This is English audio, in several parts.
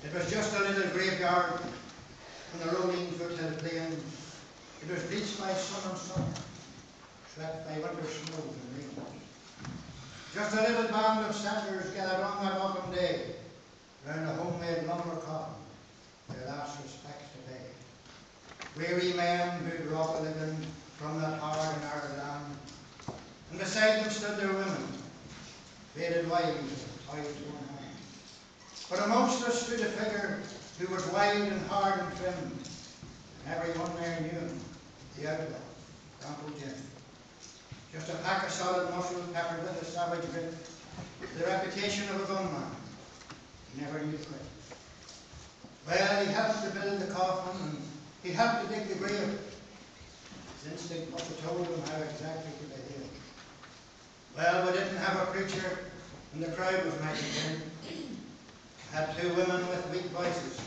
It was just a little graveyard on the rolling foothill plains. It was bleached by sun and summer, swept by winter snows and rains. Just a little band of settlers gathered on that autumn day round a homemade lumber coffin, their last respects to pay. Weary men who'd wrought a living from that hard and arid land, and beside them stood their women, faded wives with toys worn hands. But amongst us stood a figure who was wide and hard and trim, and everyone there knew him, the outlaw, Uncle Jim. Just a pack of solid muscle peppered with a savage grit, the reputation of a gunman. He never knew quit. Well, he helped to build the coffin, and he helped to dig the grave. His instinct must have told him how exactly to behave. Well, we didn't have a preacher, and the crowd was mighty thin. I had two women with weak voices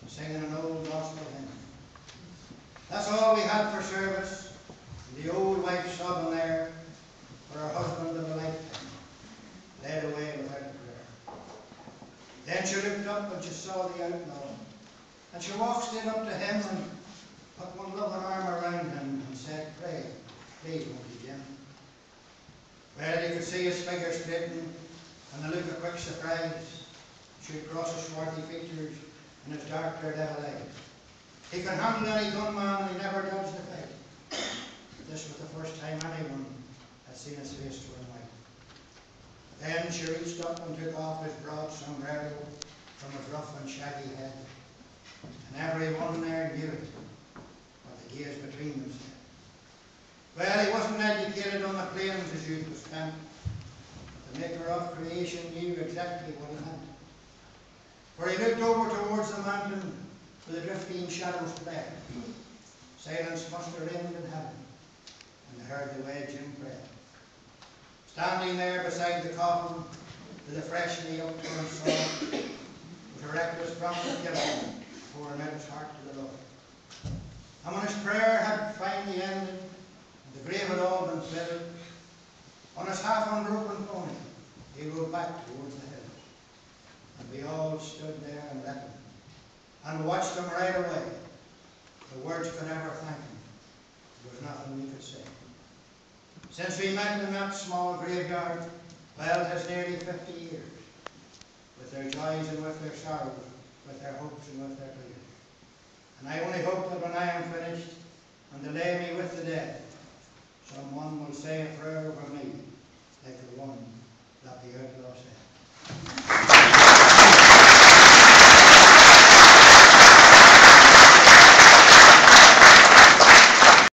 singing an old gospel hymn. That's all we had for service, and the old wife sobbing there for her husband of a lifetime, led away without a prayer. Then she looked up and she saw the outlaw, and she walked straight up to him and put one loving arm around him and said, "Pray, please, won't you, Jim?" Well, you could see his figure straighten and the look of quick surprise shoot across his swarthy features and his dark daredevil eyes. He could handle any gunman and he never dodged a fight. This was the first time anyone had seen his face turn white. Then she reached up and took off his broad sombrero from his rough and shaggy head, and everyone there knew it, what the gaze between them said. Well, he wasn't educated on the plains as youth was spent, but the maker of creation knew exactly what he meant. For he looked over towards the mountain where the drifting shadows fled. Silence must have reigned in heaven, and they heard the way Jim prayed. Standing there beside the coffin with the freshly upturned soul, with a reckless promise of killing, pouring out his heart to the Lord. And when his prayer had finally ended, and the grave had all been filled, on his half-unbroken pony, he rode back towards the hills. And we all stood there and reckoned, and watched him ride away. The words could never thank him. There was nothing we could say. Since we met in that small graveyard, well, it has nearly 50 years, with their joys and with their sorrows, with their hopes and with their fears. And I only hope that when I am finished, and they lay me with the dead, someone will say a prayer over me, like the one that the outlaw said.